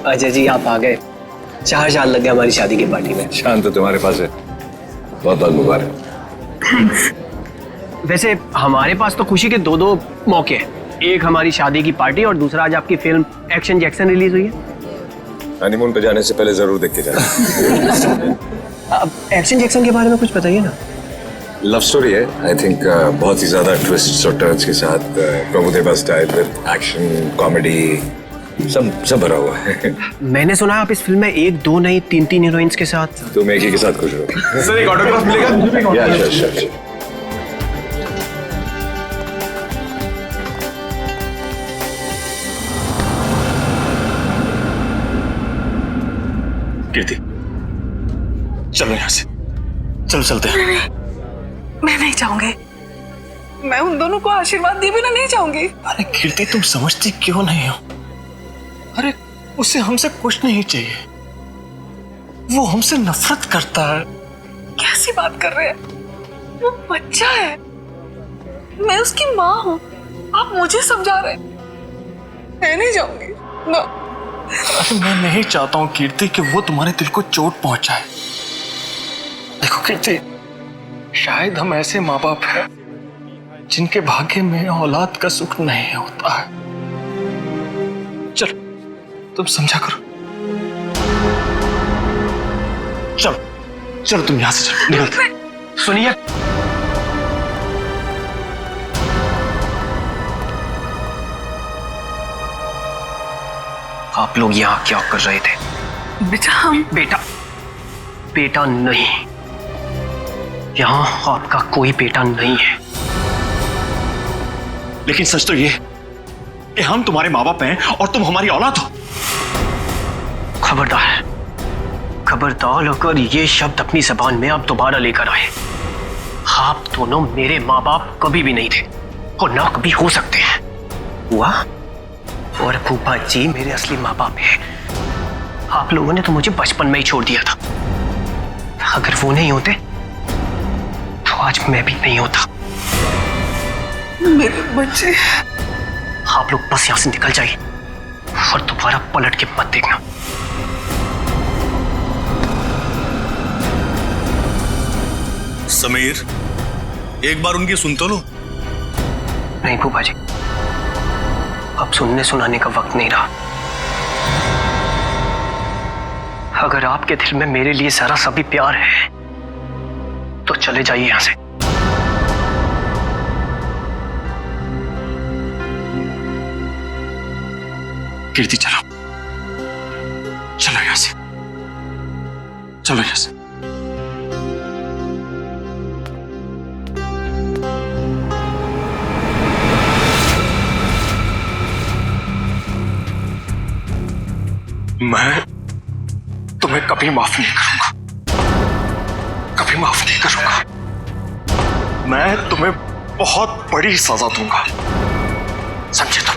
अजय जी आप आ गए। 4 साल लग गए हमारी शादी की पार्टी में। शान तो तुम्हारे पास है, बहुत बहुत मुबारक। थैंक्स। वैसे हमारे पास तो खुशी के 2 मौके हैं, एक हमारी शादी की पार्टी और दूसरा आज आपकी फिल्म एक्शन जैक्सन रिलीज हुई है। हनीमून पे जाने से पहले जरूर देख के जाना। अब एक्शन जैक्सन के बारे में कुछ बताइए ना। लव स्टोरी है, आई थिंक बहुत ही ज्यादा ट्विस्ट्स और टर्न्स के साथ, Prabhudeva style with action comedy सब भरा हुआ है। मैंने सुना है आप इस फिल्म में 1, 2 नहीं 3 हीरोइंस के साथ। तुम एक ही के साथ खुश हो। सर एक ऑटोग्राफ मिलेगा? या श्योर। कीर्ति चलो यहाँ से, चलो चलते हैं। मैं नहीं चाहूंगी। मैं उन दोनों को आशीर्वाद दिए बिना नहीं चाहूंगी। अरे कीर्ति तुम समझती क्यों नहीं हो? अरे उसे हमसे कुछ नहीं चाहिए, वो हमसे नफरत करता है। कैसी बात कर रहे हैं? वो बच्चा है, मैं उसकी माँ हूँ। आप मुझे समझा रहे हैं। मैं नहीं जाऊंगी ना। अरे मैं नहीं चाहता हूँ कीर्ति कि वो तुम्हारे दिल को चोट पहुंचाए। देखो कीर्ति, शायद हम ऐसे माँ बाप हैं जिनके भाग्य में औलाद का सुख नहीं होता है। चलो तुम समझा करो। चलो चलो तुम यहां से चलो, निकलते। सुनिए, आप लोग यहाँ क्या कर रहे थे? बेटा हम बेटा नहीं, यहाँ आपका कोई बेटा नहीं है। लेकिन सच तो ये कि हम तुम्हारे माँ बाप हैं और तुम हमारी औलाद हो। खबरदार अगर ये शब्द अपनी जबान में आप दोबारा लेकर आए। आप दोनों मेरे माँ बाप कभी भी नहीं थे और ना कभी हो सकते हैं। हुआ और फूफा जी मेरे असली माँ बाप हैं। आप लोगों ने तो मुझे बचपन में ही छोड़ दिया था। अगर वो नहीं होते तो आज मैं भी नहीं होता। मेरे बच्चे। आप लोग बस यहां से निकल जाइए और दोबारा पलट के मत देखना। समीर, एक बार उनकी सुन तो लो। नहीं फूफा जी, अब सुनने सुनाने का वक्त नहीं रहा। अगर आपके दिल में मेरे लिए जरा सा भी प्यार है तो चले जाइए यहां से। कीर्ति चलो, चलो यहां से, चलो यहां से। मैं तुम्हें कभी माफ नहीं करूंगा, कभी माफ नहीं करूंगा। मैं तुम्हें बहुत बड़ी सजा दूंगा, समझे तुम?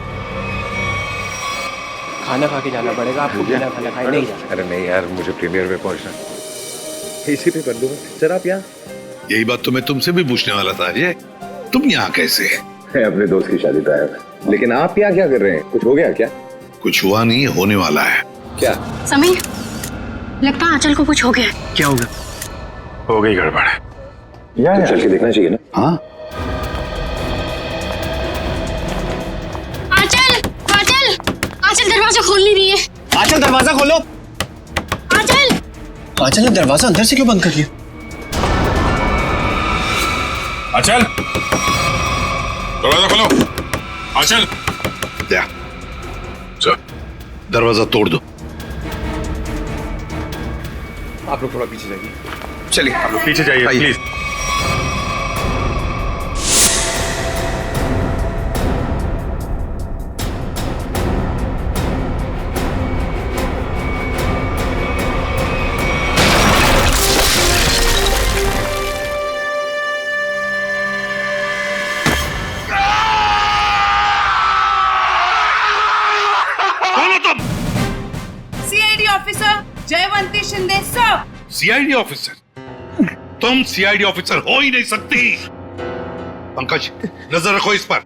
खाना खा के जाना पड़ेगा आपको। बिना खाना खाए नहीं जाना। अरे नहीं यार, मुझे प्रीमियर पे पहुंचना, इसी पे कर दूंगा। सर आप यहाँ? यही बात तो मैं तुमसे भी पूछने वाला था अजय, तुम यहाँ कैसे? मैं अपने दोस्त की शादी पे आया था। लेकिन आप यहाँ क्या कर रहे हैं? कुछ हो गया क्या? कुछ हुआ नहीं, होने वाला है। क्या? समीर, लगता है आंचल को कुछ हो गया। क्या होगा? हो गई गड़बड़। यार चल के देखना चाहिए ना। हाँ आंचल दरवाजा खोल नहीं रही है। आंचल दरवाजा खोलो। आंचल ने दरवाजा अंदर से क्यों बंद कर लिया? आंचल, दरवाजा खोलो। आंचल, चल दरवाजा तोड़ दो। आप लोग थोड़ा पीछे जाइए। चलिए आप लोग पीछे जाइए please. CID officer Jaywanti Shinde sir. CID officer? तुम सीआईडी ऑफिसर हो ही नहीं सकती। पंकज, नजर रखो इस पर।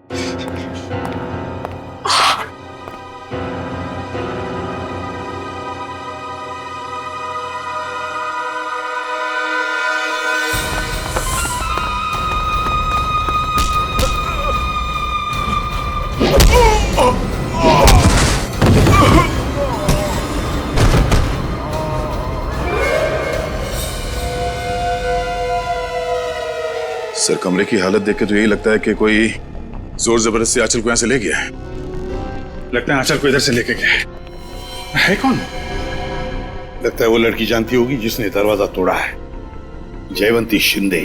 सर कमरे की हालत देख के तो यही लगता है कि कोई जोर जबरदस्ती आंचल को यहां से ले गया है। लगता है आंचल को इधर से लेके गया है कौन? लगता है वो लड़की जानती होगी जिसने दरवाजा तोड़ा है, जयवंती शिंदे।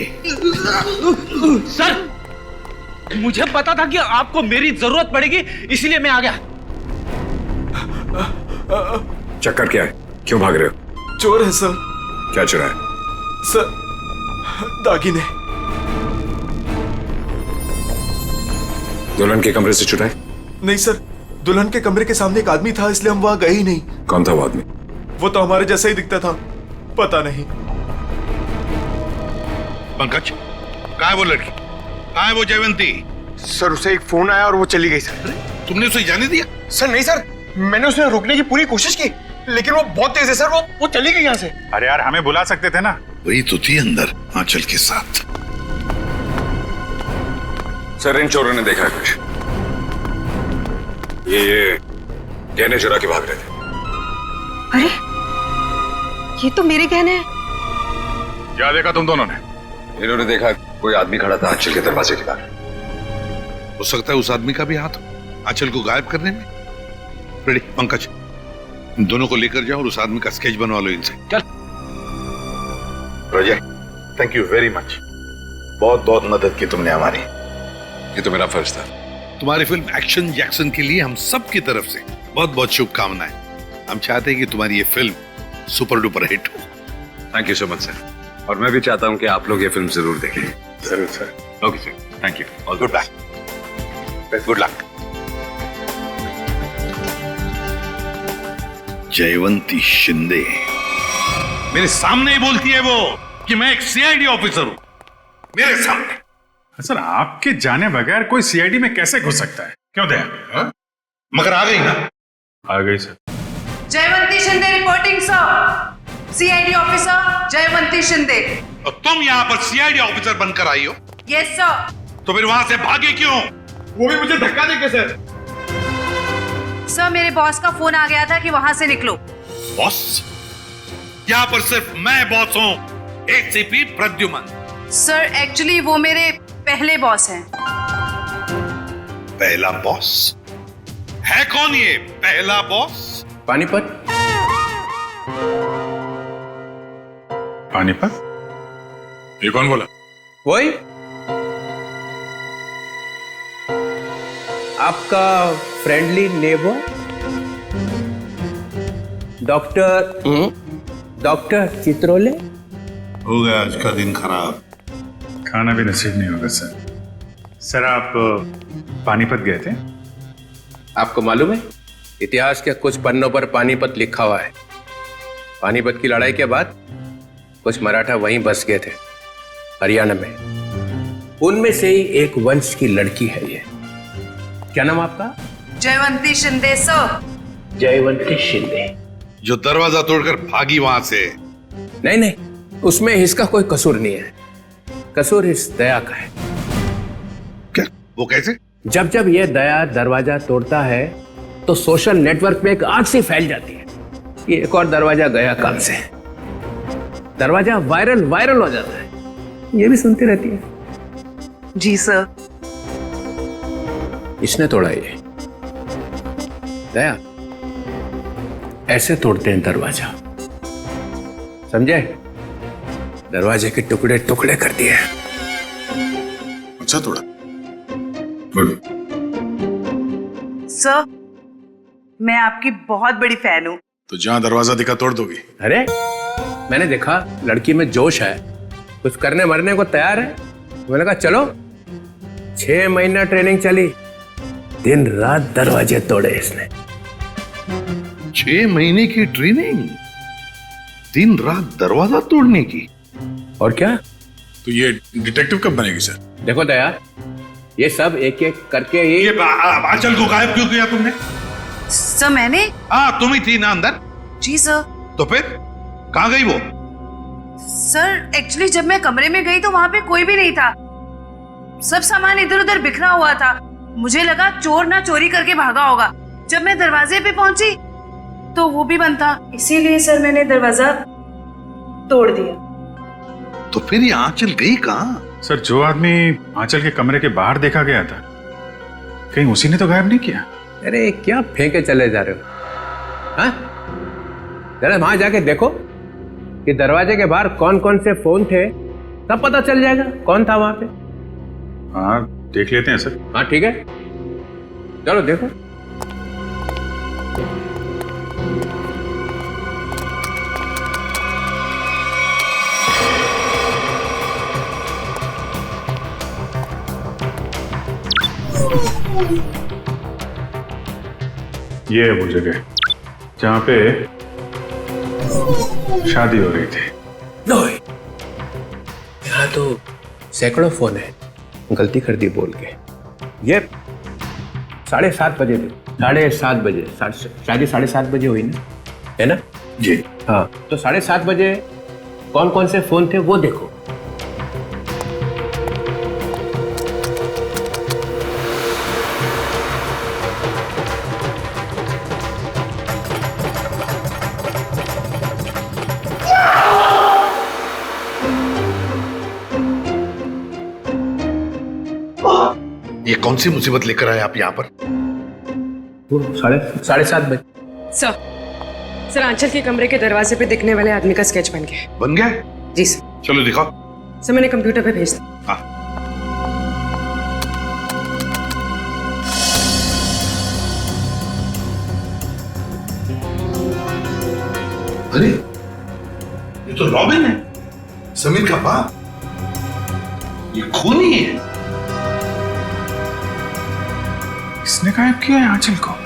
सर मुझे पता था कि आपको मेरी जरूरत पड़ेगी, इसलिए मैं आ गया। चक्कर क्या है? क्यों भाग रहे हो? चोर है सर। क्या चुरा है? सर दागिने। दुल्हन के कमरे से चुराए? नहीं सर, दुल्हन के कमरे के सामने एक आदमी था, इसलिए हम वहां गए ही नहीं। कौन था वो आदमी? वो तो हमारे जैसा ही दिखता था, पता नहीं। पंकज, कहाँ है वो लड़की? कहाँ है वो जयवंती? सर उसे एक फोन आया और वो चली गई सर। तुमने उसे जाने दिया? सर नहीं सर, मैंने उसे रोकने की पूरी कोशिश की, लेकिन वो बहुत तेज है सर, वो चली गई यहाँ से। अरे यार हमें बुला सकते थे ना। वही तो थी अंदर आंचल के साथ। सर इन चोरों ने देखा है कुछ। ये गहने चुरा के भाग रहे थे। अरे ये तो मेरे गहने हैं। क्या देखा तुम दोनों ने? इन्होंने देखा कोई आदमी खड़ा था आंचल के दरवाजे के बाहर। हो सकता है उस आदमी का भी हाथ हो आंचल को गायब करने में। रेडी पंकज, इन दोनों को लेकर जाओ और उस आदमी का स्केच बनवा लो इनसे। चल। रोजे, थैंक यू वेरी मच, बहुत बहुत मदद की तुमने हमारी। ये तो मेरा फर्ज था। तुम्हारी फिल्म एक्शन जैक्सन के लिए हम सब की तरफ से बहुत बहुत शुभकामनाएं। हम चाहते हैं कि तुम्हारी ये फिल्म सुपर डुपर हिट हो। Thank you so much sir. और मैं भी चाहता हूं कि आप लोग ये फिल्म जरूर देखें। जरूर sir. Okay sir, thank you. All goodbye, good luck. Jaywanti Shinde मेरे सामने ही बोलती है वो कि मैं एक सीआईडी ऑफिसर हूं, मेरे सामने। सर आपके जाने बगैर कोई सीआईडी में कैसे घुस सकता है? क्यों दया? मगर आ गई ना। आ गई sir. Jaywanti Shinde reporting sir. CID officer Jaywanti Shinde. और तुम यहाँ पर सीआईडी ऑफिसर बनकर आई हो? Yes sir. तो फिर वहां से भागे क्यों? वो भी मुझे धक्का देके सर। सर मेरे बॉस का फोन आ गया था कि वहां से निकलो। बॉस? यहाँ पर सिर्फ मैं बॉस हूँ, एसीपी प्रद्युमन। सर एक्चुअली वो मेरे पहले बॉस हैं। पहला बॉस है? कौन ये पहला बॉस? पानीपत। पानीपत? ये कौन बोला? वही आपका फ्रेंडली नेबर डॉक्टर चित्रोले। हो गया आज का दिन खराब। खाना भी नसीब नहीं होगा सर। सर आप पानीपत गए थे? आपको मालूम है इतिहास के कुछ पन्नों पर पानीपत लिखा हुआ है। पानीपत की लड़ाई के बाद कुछ मराठा वहीं बस गए थे हरियाणा में। उनमें से ही एक वंश की लड़की है ये। क्या नाम आपका? जयवंती शिंदे सर। जयवंती शिंदे जो दरवाजा तोड़कर भागी वहां से। नहीं नहीं, उसमें इसका कोई कसूर नहीं है। कसूर इस दया का है। क्या? वो कैसे? जब जब ये दया दरवाजा तोड़ता है तो सोशल नेटवर्क में एक आग सी फैल जाती है। ये एक और दरवाजा गया काम से, दरवाजा वायरल हो जाता है। ये भी सुनती रहती है। जी सर। इसने तोड़ा ये। दया ऐसे तोड़ते हैं दरवाजा, समझे? दरवाजे के टुकड़े टुकड़े कर दिए। अच्छा तोड़ा। गुड। सर मैं आपकी बहुत बड़ी फैन हूँ। तो जहां दरवाजा दिखा तोड़ दोगी? अरे मैंने देखा लड़की में जोश है, कुछ करने मरने को तैयार है। मैंने कहा चलो। 6 महीना ट्रेनिंग चली, दिन रात दरवाजे तोड़े इसने। 6 महीने की ट्रेनिंग, दिन रात दरवाजा तोड़ने की। और क्या? तो ये डिटेक्टिव कब बनेगी सर? देखो दया, ये सब एक एक करके ही। ये आंचल को गायब क्यों किया तुमने? सर मैंने। हाँ तुम ही थी ना अंदर? जी सर। तो फिर कहाँ गई वो? सर एक्चुअली जब मैं कमरे में गई तो वहां पे कोई भी नहीं था। सब सामान इधर उधर बिखरा हुआ था। मुझे लगा चोर ना चोरी करके भागा होगा। जब मैं दरवाजे पे पहुंची तो वो भी बंद था, इसीलिए सर मैंने दरवाजा तोड़ दिया। तो फिर ये आंचल गई कहाँ? सर, जो आदमी आंचल के कमरे के बाहर देखा गया था, कहीं उसी ने तो गायब नहीं किया? अरे क्या फेंके चले जा रहे हो? हाँ, जरा वहां जाके देखो कि दरवाजे के बाहर कौन कौन से फोन थे, तब पता चल जाएगा कौन था वहां पे। हाँ, देख लेते हैं सर। हाँ ठीक है, चलो देखो। ये है वो जगह जहां पे शादी हो रही थी। यहाँ तो सैकड़ों फोन है, गलती कर दी बोल के। ये 7:30 बजे थे, 7:30 बजे, शादी 7:30 बजे हुई ना, है ना जी? हाँ, तो 7:30 बजे कौन कौन से फोन थे वो देखो। ये कौन सी मुसीबत लेकर आए आप यहाँ पर? वो 7:30 बजे। सर आंचल के कमरे के दरवाजे पे दिखने वाले आदमी का स्केच बन गया। बन गया? जी सर। चलो दिखाओ। सर मैंने कंप्यूटर पे भेज दिया। हाँ। अरे ये तो रॉबिन है, समीर का बाप। ये खूनी है। किसने गायब किया है आंचल को?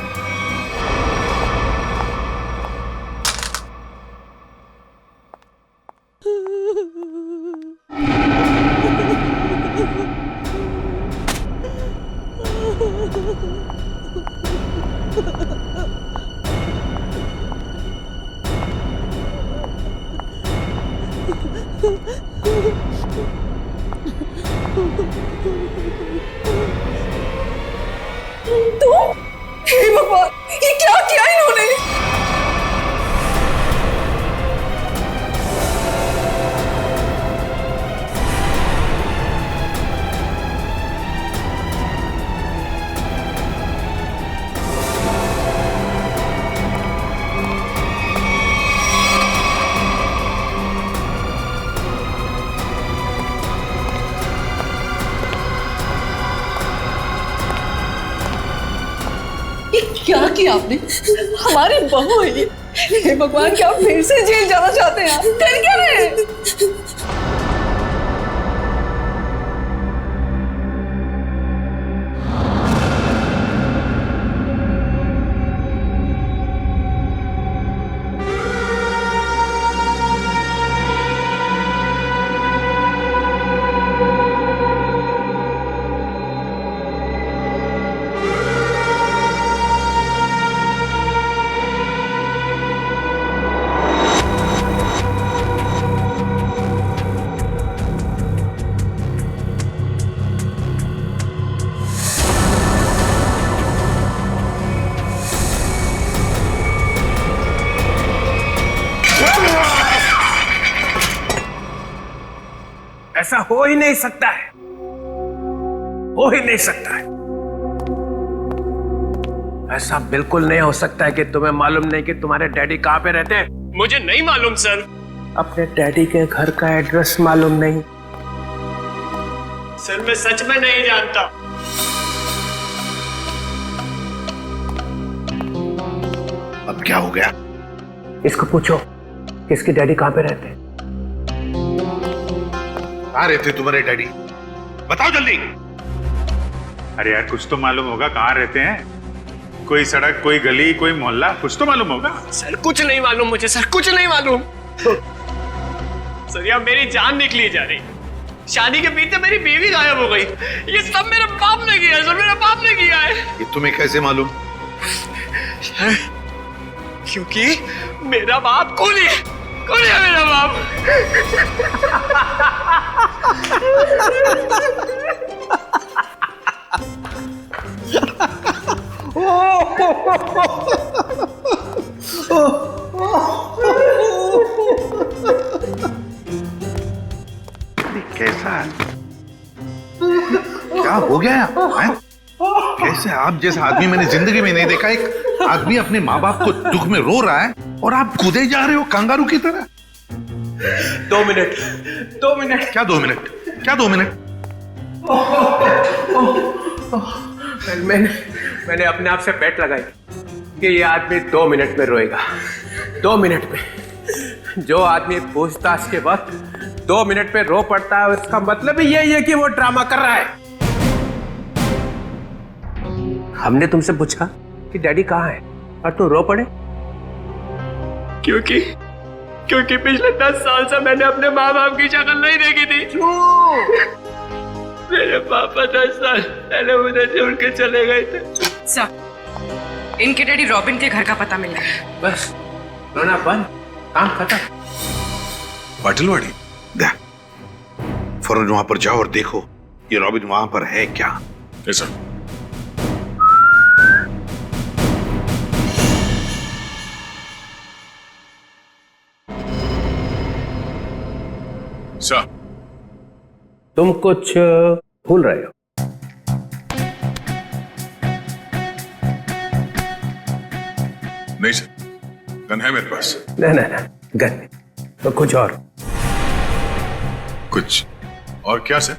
हे भगवान, ये क्या किया इन्होंने? क्या किया आपने? हमारी बहू है ये। हे भगवान, क्या आप फिर से जेल जाना चाहते हैं? आप डर क्या रहे हैं? ऐसा हो ही नहीं सकता है, हो ही नहीं सकता है। ऐसा बिल्कुल नहीं हो सकता है कि तुम्हें मालूम नहीं कि तुम्हारे डैडी कहां पे रहते हैं। मुझे नहीं मालूम सर। अपने डैडी के घर का एड्रेस मालूम नहीं? सर मैं सच में नहीं जानता। अब क्या हो गया? इसको पूछो कि इसके डैडी कहां पे रहते हैं। कहाँ रहते तुम्हारे डैडी? बताओ जल्दी। अरे यार, कुछ तो मालूम होगा कहाँ रहते हैं। कोई सड़क, कोई गली, कोई मोहल्ला, कुछ तो मालूम होगा। सर कुछ नहीं मालूम मुझे, सर कुछ नहीं मालूम। सर यार मेरी जान निकली जा रही। शादी के बीते मेरी बीवी गायब हो गई। ये सब मेरे बाप ने किया है सर, मेरे बाप ने किया है। ये तुम्हें कैसे मालूम? क्योंकि मेरा बाप कूली है, कूली है मेरा बाप। कैसा हो गया है? कैसे आप जैसा आदमी मैंने जिंदगी में नहीं देखा। एक आदमी अपने माँ बाप को दुख में रो रहा है और आप कूदे जा रहे हो कांगारू की तरह। 2 मिनट 2 मिनट। क्या 2 मिनट? क्या 2 मिनट? मैंने अपने आप से बेट लगाई कि ये आदमी 2 मिनट में रोएगा। 2 मिनट में। जो आदमी पूछताछ के वक्त 2 मिनट पे रो पड़ता है, उसका मतलब ही यही है कि वो ड्रामा कर रहा है। हमने तुमसे पूछा कि डैडी कहाँ है और तुम रो पड़े क्योंकि पिछले 10 साल से मैंने अपने माँ बाप की शक्ल नहीं देखी थी। मेरे पापा 10 साल पहले उधर से उड़ के चले गए थे। सर, इनके डैडी रॉबिन के घर का पता मिल गया। बस रोना बंद, काम खत्म। पाटिलवाड़ी फौरन वहां पर जाओ और देखो ये रॉबिन वहां पर है क्या। सर सर, तुम कुछ भूल रहे हो। नहीं सर, गन है मेरे पास। नहीं गन तो कुछ और। कुछ और क्या sir?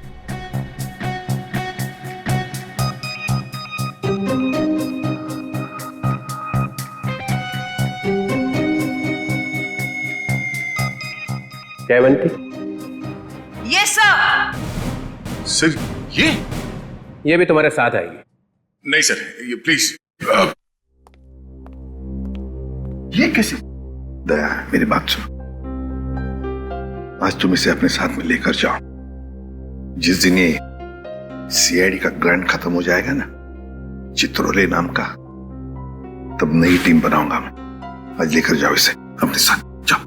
Jaywanti. Yes sir. Sir ये भी तुम्हारे साथ आएगी। नहीं सर, ये प्लीज। ये कैसे? दया, मेरी बात सुनो। आज तुम इसे अपने साथ में लेकर जाओ। जिस दिन ये सीआईडी का ग्रांट खत्म हो जाएगा ना, चित्रोले नाम का, तब नई टीम बनाऊंगा मैं। आज लेकर जाओ इसे अपने साथ, जाओ।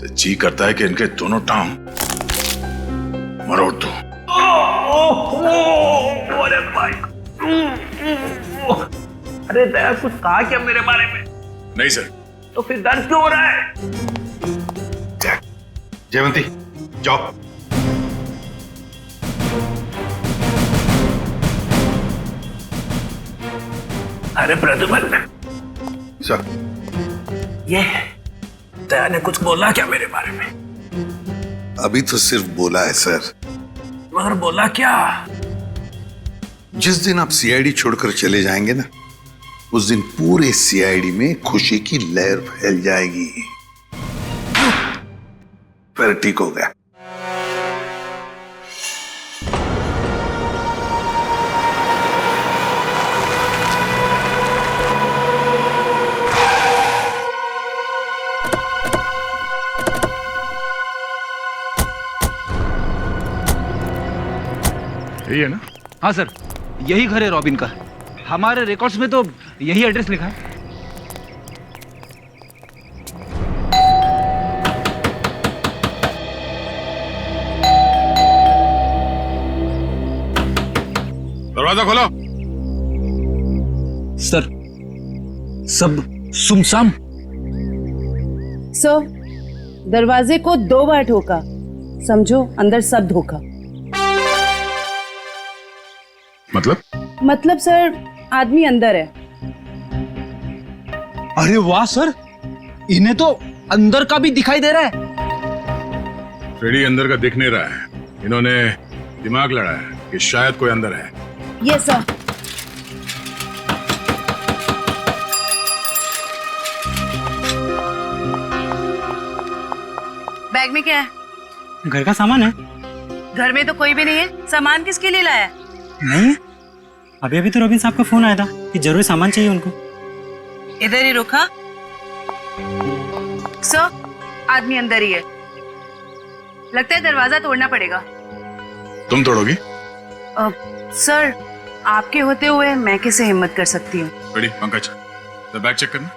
जी करता है कि इनके दोनों टांग मरोड़ दो। अरे भाई, अरे दया कुछ कहा क्या मेरे बारे में? नहीं सर। तो फिर दर्द क्यों हो रहा है? जयवंती जाओ। अरे प्रद्युमन सर, ये दया ने कुछ बोला क्या मेरे बारे में? अभी तो सिर्फ बोला है सर। मगर बोला क्या? जिस दिन आप सीआईडी छोड़कर चले जाएंगे ना, उस दिन पूरे सीआईडी में खुशी की लहर फैल जाएगी। फिर ठीक हो गया। यही है ना? हाँ सर, यही घर है रॉबिन का। हमारे रिकॉर्ड्स में तो यही एड्रेस लिखा है। दरवाजा खोलो। सर, सब सुमसाम। सर, दरवाजे को 2 बार ठोका, समझो अंदर सब धोखा। मतलब सर, आदमी अंदर है। अरे वाह सर, इन्हें तो अंदर का भी दिखाई दे रहा है। फ्रेडी अंदर का दिख नहीं रहा है। इन्होंने दिमाग लड़ा है कि शायद कोई अंदर है। Yes sir. बैग में क्या है? घर का सामान है। घर में तो कोई भी नहीं है, सामान किसके लिए लाया? नहीं, अभी तो रॉबिन साहब का फोन आया था कि जरूरी सामान चाहिए उनको। इधर ही रुका। सर, आदमी अंदर ही है। लगता है दरवाजा तोड़ना पड़ेगा। तुम तोड़ोगी? सर, आपके होते हुए मैं कैसे हिम्मत कर सकती हूँ? फ्रेडी, पंकज, बैग चेक करना।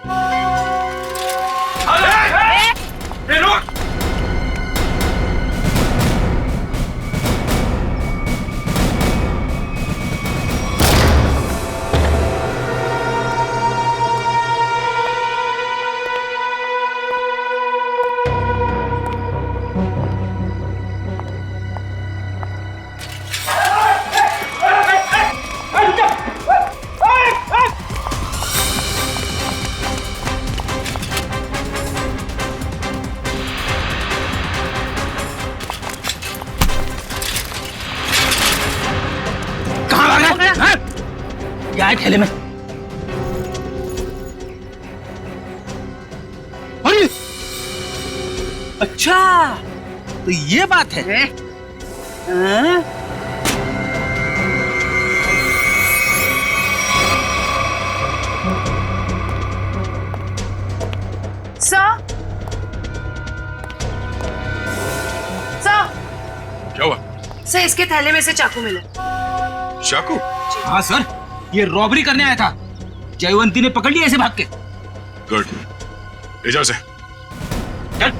है थैले में? अरे अच्छा, तो ये बात है। क्या हुआ? सर, इसके थैले में से चाकू मिला। चाकू? हाँ सर, ये रॉबरी करने आया था। जयवंती ने पकड़ लिया इसे भाग के। गुड, ले जाओ इसे। चल।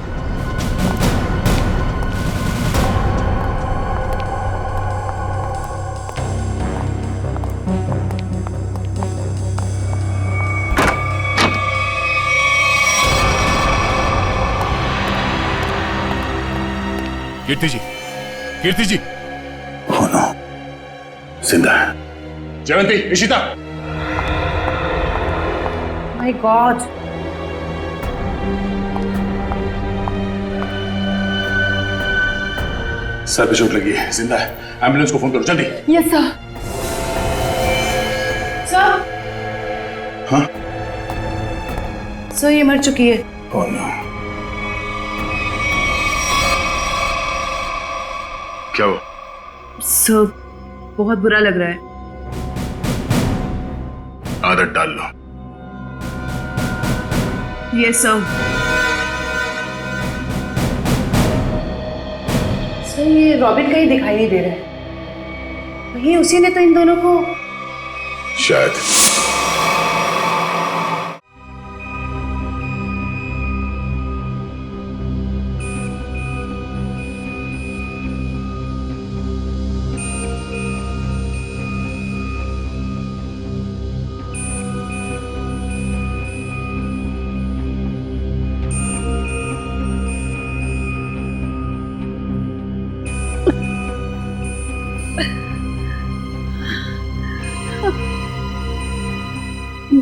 कीर्ति जी, कीर्ति जी। Oh no, जिंदा है। Jaywanti, Ishita. My God. Sir पे चोट लगी है, जिंदा है। एम्बुलेंस को फोन करो जल्दी। Yes sir. सर। हाँ? सर, ये मर चुकी है। Oh no. क्या हुआ? सर, बहुत बुरा लग रहा है। आदत डाल लो। Yes sir. सर, ये रॉबिन का ही दिखाई नहीं दे रहा है। वही उसी ने तो इन दोनों को शायद।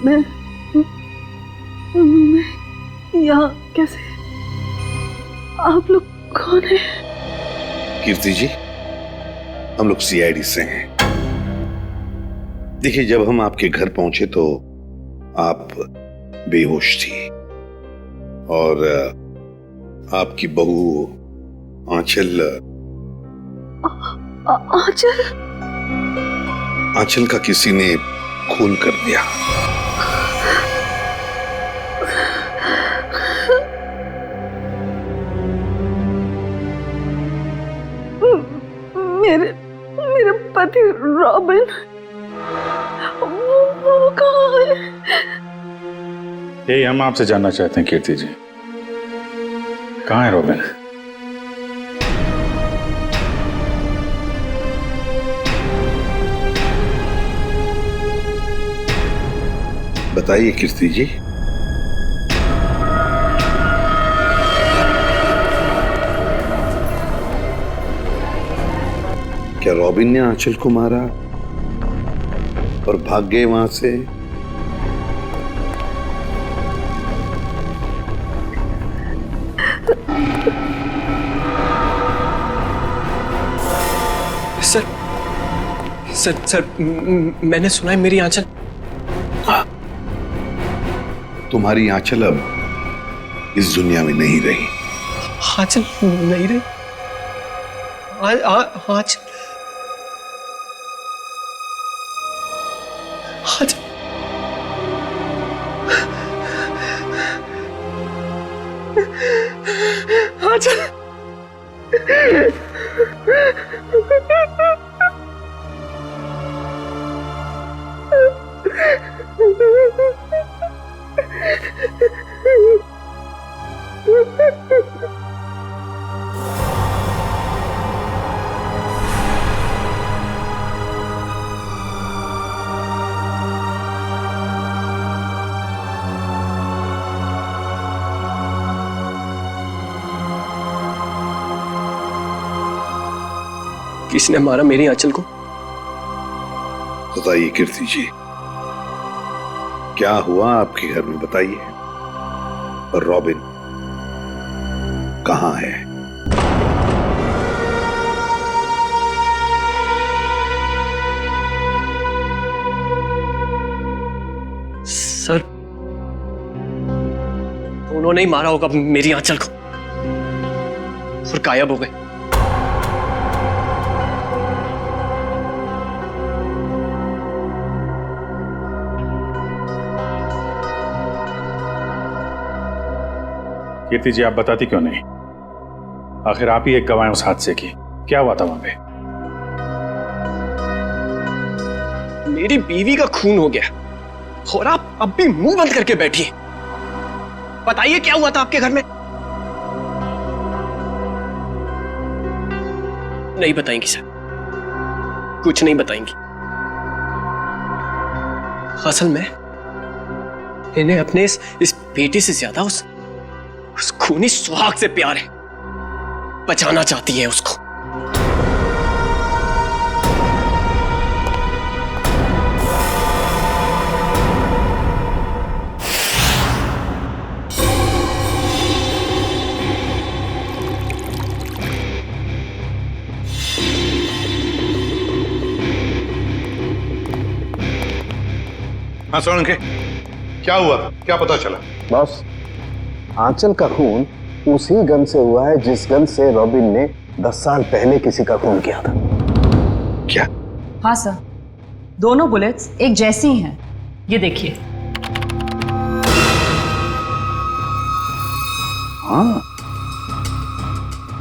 मैं यहाँ कैसे? आप लोग कौन हैं? कीर्ति जी, हम लोग सीआईडी से हैं। देखिए, जब हम आपके घर पहुंचे तो आप बेहोश थी और आपकी बहू आंचल आंचल का किसी ने खून कर दिया। मेरे पति रॉबिन, वो कहाँ है? यही हम आपसे जानना चाहते हैं कीर्ति जी, कहाँ है रॉबिन? बताइए कीर्ति जी। क्या रॉबिन ने आंचल को मारा और भाग गए वहां से? सर सर सर मैंने सुना है मेरी आंचल। तुम्हारी आंचल अब इस दुनिया में नहीं रही। आंचल नहीं रही? आंचल किसने मारा मेरी आंचल को? बताइए कीर्ति जी, क्या हुआ आपके घर में? बताइए। और रॉबिन कहाँ है? सर, उन्होंने ही मारा होगा मेरी आंचल को और गायब हो गए। कीर्ति जी, आप बताती क्यों नहीं? आखिर आप ही एक गवाह हैं उस हादसे की। क्या हुआ था वहां पे? मेरी बीवी का खून हो गया और आप अब भी मुंह बंद करके बैठी हैं। बताइए क्या हुआ था आपके घर में? नहीं बताएंगी सर, कुछ नहीं बताएंगी। असल में इन्हें अपने इस बेटे से ज्यादा उस खूनी सुहाग से प्यार है। बचाना चाहती है उसको। हाँ सोलंके, क्या हुआ? क्या पता चला? बॉस, आंचल का खून उसी गन से हुआ है जिस गन से रॉबिन ने 10 साल पहले किसी का खून किया था। क्या? हाँ सर, दोनों बुलेट्स एक जैसी ही हैं। ये देखिए। हाँ,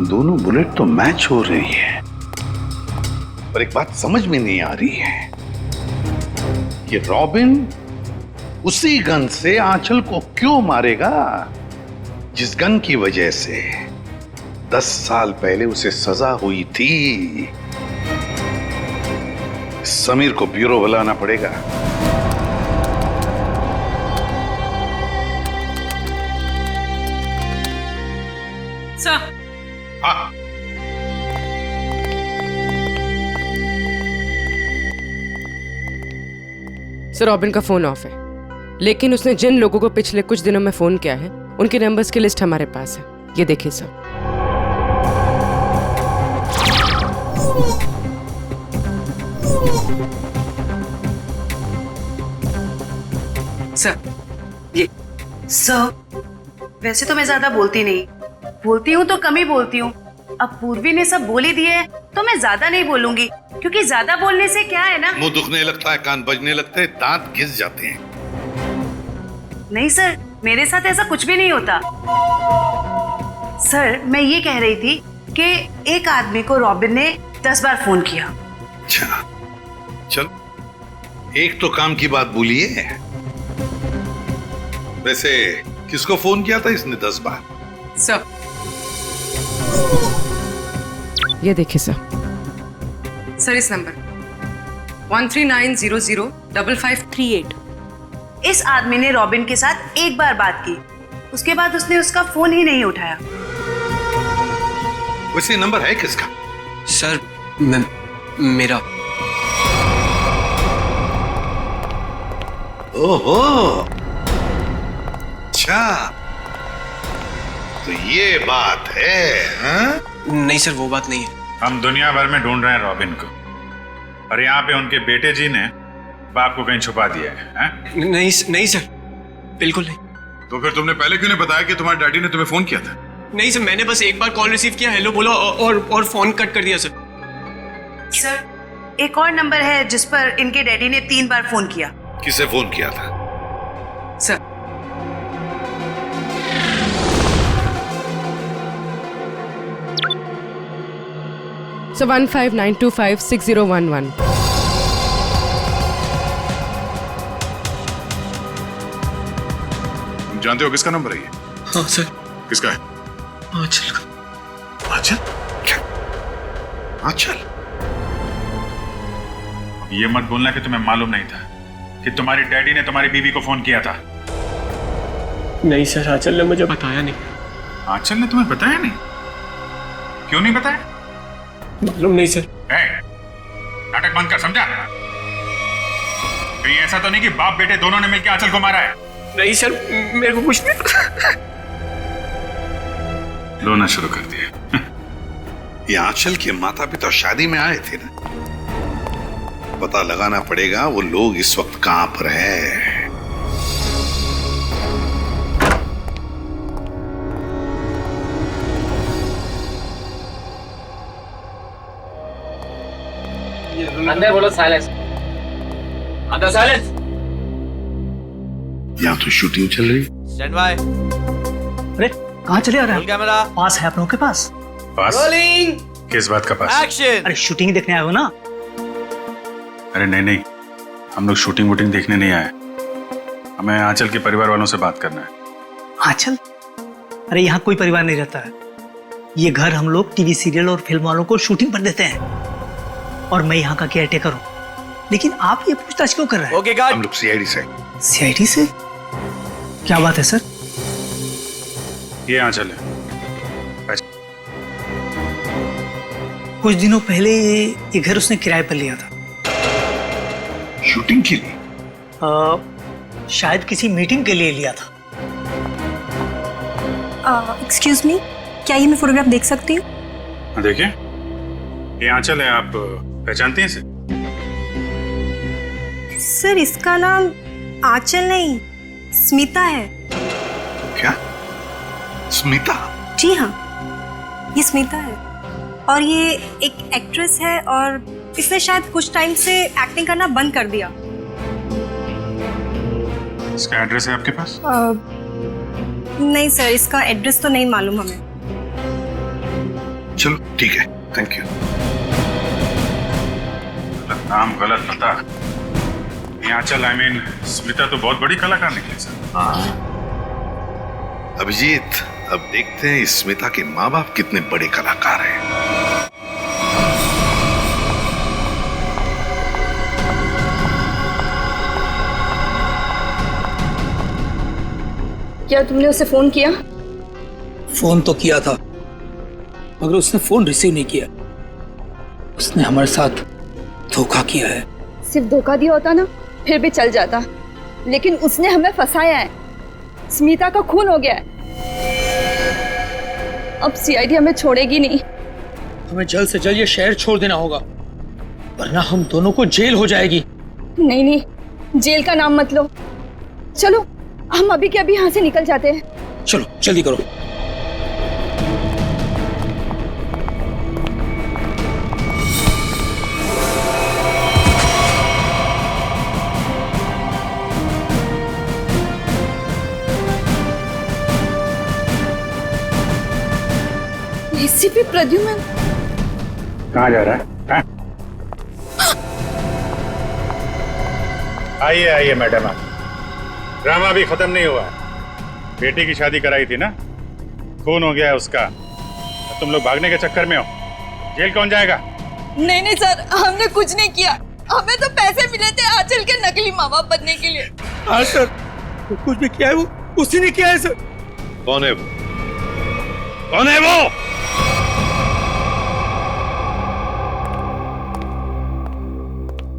दोनों बुलेट तो मैच हो रही है, पर एक बात समझ में नहीं आ रही है कि रॉबिन उसी गन से आंचल को क्यों मारेगा जिस गन की वजह से 10 साल पहले उसे सजा हुई थी। समीर को ब्यूरो बुलाना पड़ेगा। सर। हाँ। सर, रॉबिन का फोन ऑफ है, लेकिन उसने जिन लोगों को पिछले कुछ दिनों में फोन किया है उनके नंबर्स की लिस्ट हमारे पास है। ये देखिए सर। सर, ये सर, वैसे तो मैं ज्यादा बोलती नहीं, बोलती हूँ तो कम ही बोलती हूँ। अब पूर्वी ने सब बोल ही दिए है तो मैं ज्यादा नहीं बोलूंगी, क्योंकि ज्यादा बोलने से क्या है ना, मुंह दुखने लगता है, कान बजने लगते हैं, दांत घिस जाते हैं। नहीं सर, मेरे साथ ऐसा कुछ भी नहीं होता। सर, मैं ये कह रही थी कि एक आदमी को रॉबिन ने 10 बार फोन किया। अच्छा, चल एक तो काम की बात बोलिए। वैसे किसको फोन किया था इसने 10 बार? सर, ये देखिए सर। सर, इस नंबर 13900558। इस आदमी ने रॉबिन के साथ एक बार बात की, उसके बाद उसने उसका फोन ही नहीं उठाया। वैसे नंबर है किसका? सर, मेरा। ओहो, अच्छा, तो ये बात है? हाँ? नहीं सर, वो बात नहीं है। हम दुनिया भर में ढूंढ रहे हैं रॉबिन को, और यहाँ पे उनके बेटे जी ने बाप को कहीं छुपा दिया है। नहीं सर, बिल्कुल नहीं। तो फिर तुमने पहले क्यों नहीं बताया कि तुम्हारे डैडी ने तुम्हें फोन किया था? नहीं सर, मैंने बस एक बार कॉल रिसीव किया, हेलो बोला और फोन कट कर दिया सर। सर, एक और नंबर है जिस पर इनके डैडी ने 3 बार फोन किया। किसे फोन किया था? Sir, So 1592560111। जानते हो किसका नंबर है ये? हाँ सर। किसका है? आंचल का। आंचल? क्या? आंचल? ये मत बोलना कि तुम्हें मालूम नहीं था कि तुम्हारी डैडी ने तुम्हारी बीवी को फोन किया था। नहीं सर, आंचल ने मुझे बताया नहीं। आंचल ने तुम्हें बताया नहीं? क्यों नहीं बताया? मालूम नहीं सर। नाटक बंद कर, समझा? कहीं ऐसा तो नहीं कि बाप बेटे दोनों ने मिलकर आंचल को मारा है? नहीं सर, मेरे को कुछ नहीं। रोना शुरू कर दिया। ये आंचल के माता पिता शादी में आए थे ना, पता लगाना पड़ेगा वो लोग इस वक्त कहां पर है। अंदर बोलो साइलेंस। अंदर साइलेंस। यहाँ तो शूटिंग चल रही। Stand by. अरे कहाँ चले आ रहे हैं? कैमरा पास है आप लोगों के पास? रोलिंग। किस बात का पास? एक्शन। अरे शूटिंग देखने आए हो ना? अरे नहीं, हम लोग शूटिंग वूटिंग देखने नहीं आए। हमें आंचल के परिवार वालों से बात करना है। आंचल? अरे यहाँ कोई परिवार नहीं रहता है। ये घर हम लोग टीवी सीरियल और फिल्म वालों को शूटिंग पर देते हैं और मैं यहाँ का केयरटेकर हूँ। लेकिन आप ये पूछताछ क्यों कर रहे हैं? Okay guard. हम लोग सीआईडी से। सीआईडी से? क्या बात है सर? ये आंचल है। कुछ दिनों पहले ये घर उसने किराए पर लिया था। शूटिंग के लिए? शायद किसी मीटिंग के लिए लिया था। एक्सक्यूज मी, क्या ये मैं फोटोग्राफ देख सकती हूँ? देखिए, ये आंचल है। आप पहचानती हैं इसे? सर इसका नाम आंचल नहीं, स्मिता है। क्या? स्मिता? जी हाँ, ये स्मिता है और ये एक एक्ट्रेस है और इसने शायद कुछ टाइम से एक्टिंग करना बंद कर दिया। इसका एड्रेस है आपके पास? नहीं सर, इसका एड्रेस तो नहीं मालूम हमें। चलो ठीक है, थैंक यू। गलत नाम, गलत पता। ये आंचल आई मीन स्मिता तो बहुत बड़ी कलाकार निकली सर। अभिजीत, अब देखते हैं इस स्मिता के माँ बाप कितने बड़े कलाकार हैं। क्या तुमने उसे फोन किया? फोन तो किया था, मगर उसने फोन रिसीव नहीं किया। उसने हमारे साथ धोखा किया है। सिर्फ धोखा दिया होता ना फिर भी चल जाता, लेकिन उसने हमें फंसाया है। स्मिता का खून हो गया है। अब सीआईडी हमें छोड़ेगी नहीं। हमें जल्द से जल्द ये शहर छोड़ देना होगा, वरना हम दोनों को जेल हो जाएगी। नहीं नहीं, जेल का नाम मत लो। चलो हम अभी के अभी यहाँ से निकल जाते हैं। चलो जल्दी करो। एसीपी प्रद्युमन कहाँ जा रहा है? आइए आइए मैडम, आप ड्रामा अभी खत्म नहीं हुआ। बेटी की शादी कराई थी ना, खून हो गया है उसका। तुम लोग भागने के चक्कर में हो, जेल कौन जाएगा? नहीं नहीं सर, हमने कुछ नहीं किया। हमें तो पैसे मिले थे आंचल के नकली माँ बाप बनने के लिए। हाँ सर, कुछ भी किया है वो उसी ने किया है सर। कौन है वो? कौन है वो?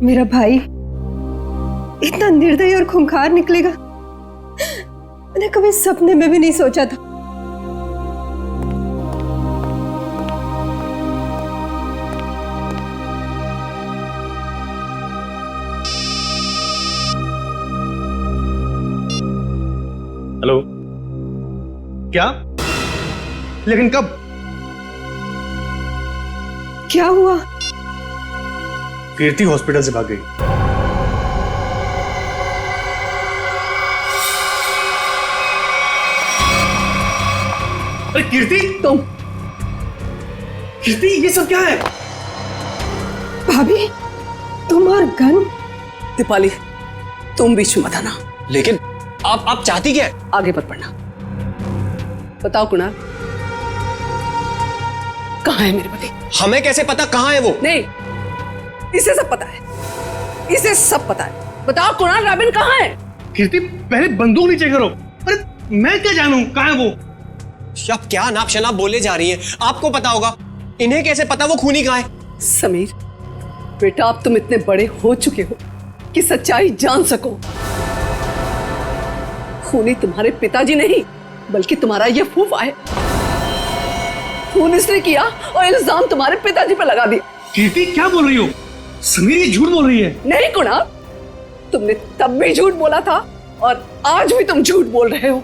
मेरा भाई इतना निर्दयी और खूंखार निकलेगा, मैंने कभी सपने में भी नहीं सोचा था। हेलो, क्या? लेकिन कब? क्या हुआ? कीर्ति हॉस्पिटल से भाग गई। अरे कीर्ति, तुम? कीर्ति, ये सब क्या है? भाभी, तुम और गन? दीपाली, तुम बीच में मत आना। लेकिन आप चाहती क्या है? आगे मत बढ़ना। बताओ कुणाल, कहाँ है मेरे पति? हमें कैसे पता कहाँ है वो? नहीं, इसे सब पता है, इसे सब पता है। बताओ कुणाल, रॉबिन कहाँ है? कीर्ति, पहले बंदूक नीचे करो। अरे मैं क्या जानूं कहाँ है वो? आप क्या नाप शनाप बोले जा रही हैं? आपको पता होगा, इन्हें कैसे पता वो खूनी कहाँ है? समीर बेटा, अब तुम इतने बड़े हो चुके हो कि सच्चाई जान सको। खूनी तुम्हारे पिताजी नहीं, बल्कि तुम्हारा ये फूफा है। खून इसने किया और इल्जाम तुम्हारे पिताजी पर लगा दिया। कीर्ति, क्या बोल रही हो? समीर ये झूठ बोल रही है। नहीं कुणाल, तुमने तब भी झूठ बोला था और आज भी तुम झूठ बोल रहे हो।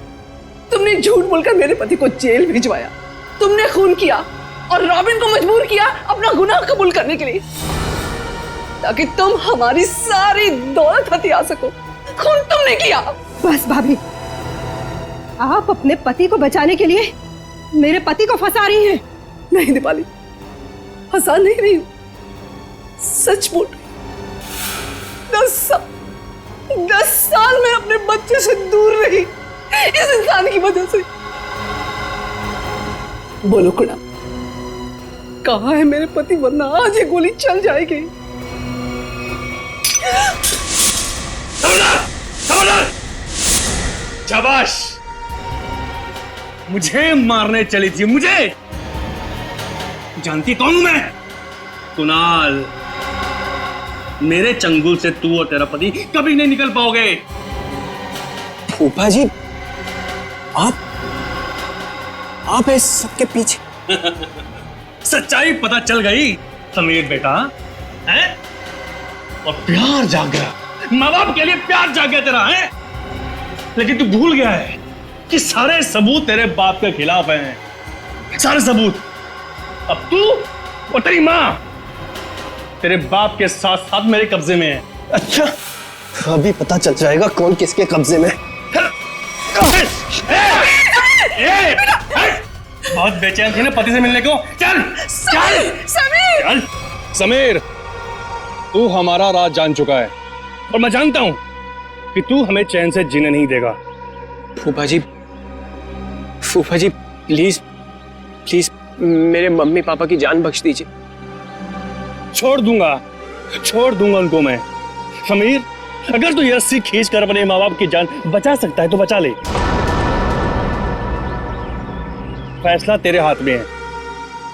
तुमने झूठ बोलकर मेरे पति को जेल भिजवाया, तुमने खून किया और रॉबिन को मजबूर किया अपना गुनाह कबूल करने के लिए, ताकि तुम हमारी सारी दौलत हथिया सको। खून तुमने किया। बस भाभी, आप अपने पति को बचाने के लिए मेरे पति को फंसा रही हैं। नहीं दीपाली, फंसा नहीं रही हूं, सच बोल रही। 10 साल में अपने बच्चे से दूर रही इस इंसान की वजह से। बोलो कुणाल, कहाँ है मेरे पति, वरना आज ये गोली चल जाएगी। शाबाश, मुझे मारने चली थी, मुझे। जानती कौन हूं मैं? कुणाल। मेरे चंगुल से तू और तेरा पति कभी नहीं निकल पाओगे। फूफा जी, आप इस सबके पीछे। सच्चाई पता चल गई समीर बेटा, है? और प्यार जाग गया, माँ बाप के लिए प्यार जाग गया तेरा, है? लेकिन तू भूल गया है कि सारे सबूत तेरे बाप के खिलाफ हैं, सारे सबूत। अब तू और तेरी माँ तेरे बाप के साथ साथ मेरे कब्जे में है। अच्छा, अभी पता चल जाएगा कौन किसके कब्जे में। बहुत बेचैन थी ना पति से मिलने को। चल चल समीर, चल समीर, तू हमारा राज जान चुका है और मैं जानता हूं कि तू हमें चैन से जीने नहीं देगा। फूफा जी प्लीज प्लीज मेरे मम्मी पापा की जान बख्श दीजिए। छोड़ दूंगा उनको मैं। समीर, अगर तू ये रस्सी खींच कर अपने माँ बाप की जान बचा सकता है तो बचा ले। फैसला तेरे हाथ में है,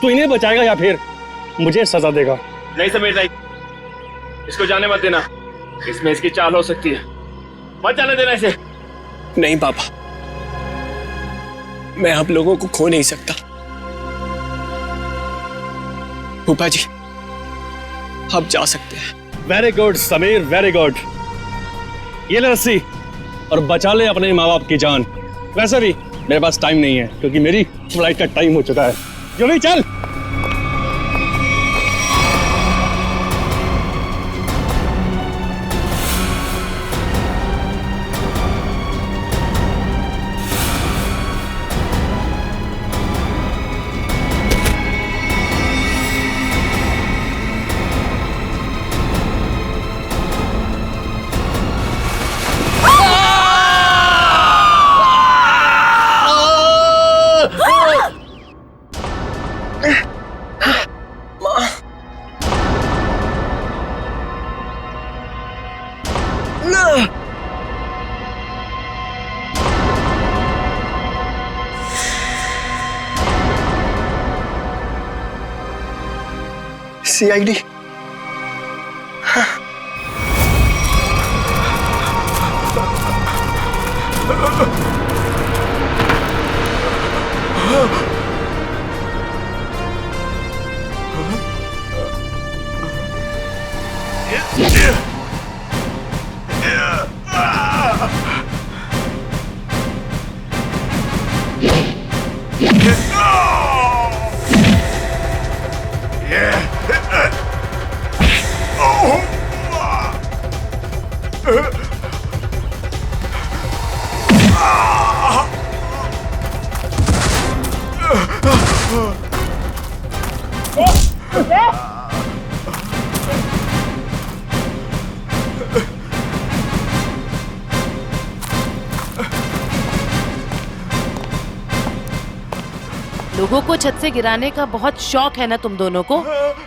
तू इन्हें बचाएगा या फिर मुझे सजा देगा। नहीं समीर नहीं, इसको जाने मत देना, इसमें इसकी चाल हो सकती है, मत जाने देना इसे। नहीं पापा, मैं आप लोगों को खो नहीं सकता। फूफा जी, आप जा सकते हैं। Very good Sameer, very good. ये ले रस्सी और बचा ले अपने माँ बाप की जान। वैसे भी मेरे पास टाइम नहीं है क्योंकि मेरी फ्लाइट का टाइम हो चुका है। जल्दी चल। सीआईडी। लोगों को छत से गिराने का बहुत शौक है ना तुम दोनों को।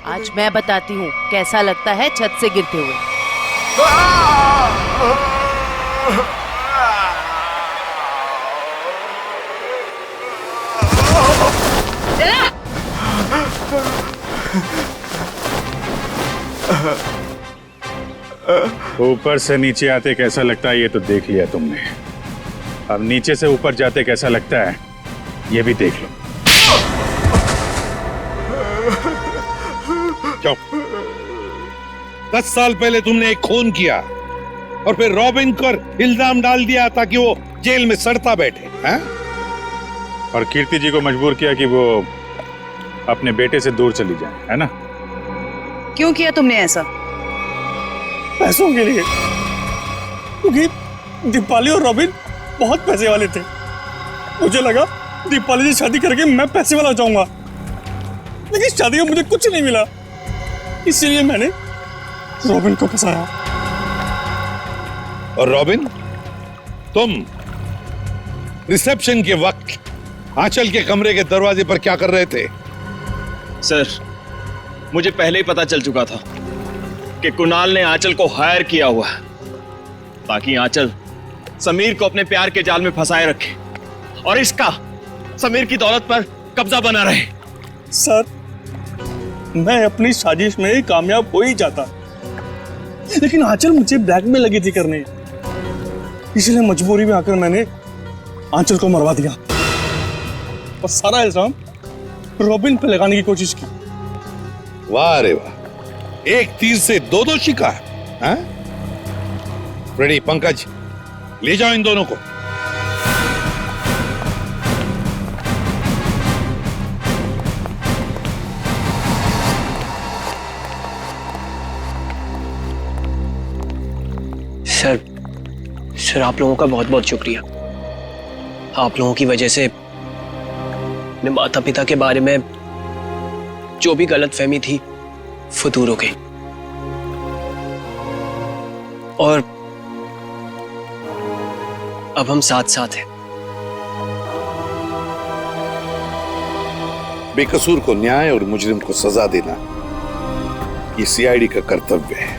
आज मैं बताती हूँ कैसा लगता है छत से गिरते हुए। ऊपर से नीचे आते कैसा लगता है ये तो देख लिया तुमने, अब नीचे से ऊपर जाते कैसा लगता है ये भी देख लो। चुप। 10 साल पहले तुमने एक खून किया और फिर रॉबिन पर इल्जाम डाल दिया ताकि वो जेल में सड़ता बैठे, हैं? और कीर्ति जी को मजबूर किया कि वो अपने बेटे से दूर चली जाए, है ना? क्यों किया तुमने ऐसा? पैसों के लिए, क्योंकि दीपाली और रॉबिन बहुत पैसे वाले थे। मुझे लगा दीपाली से शादी करके मैं पैसे वाला हो जाऊंगा, लेकिन शादी में मुझे कुछ नहीं मिला, इसलिए मैंने रॉबिन को फंसाया। और रॉबिन, तुम रिसेप्शन के वक्त आंचल के कमरे के दरवाजे पर क्या कर रहे थे? सर, मुझे पहले ही पता चल चुका था कि कुणाल ने आंचल को हायर किया हुआ है ताकि आंचल समीर को अपने प्यार के जाल में फंसाए रखे और इसका समीर की दौलत पर कब्जा बना रहे। सर, मैं अपनी साजिश में कामयाब हो ही जाता, लेकिन आंचल मुझे ब्लैकमेल लगी थी करने, इसलिए मजबूरी में आकर मैंने आंचल को मरवा दिया और सारा इल्जाम रॉबिन पे लगाने की कोशिश की। वाह रे वाह, एक तीर से दो शिकार। हाँ? रेडी पंकज, ले जाओ इन दोनों को। सर आप लोगों का बहुत बहुत शुक्रिया। आप लोगों की वजह से अपने माता पिता के बारे में जो भी गलतफहमी थी वो दूर हो गई और अब हम साथ साथ हैं। बेकसूर को न्याय और मुजरिम को सजा देना ये सीआईडी का कर्तव्य है।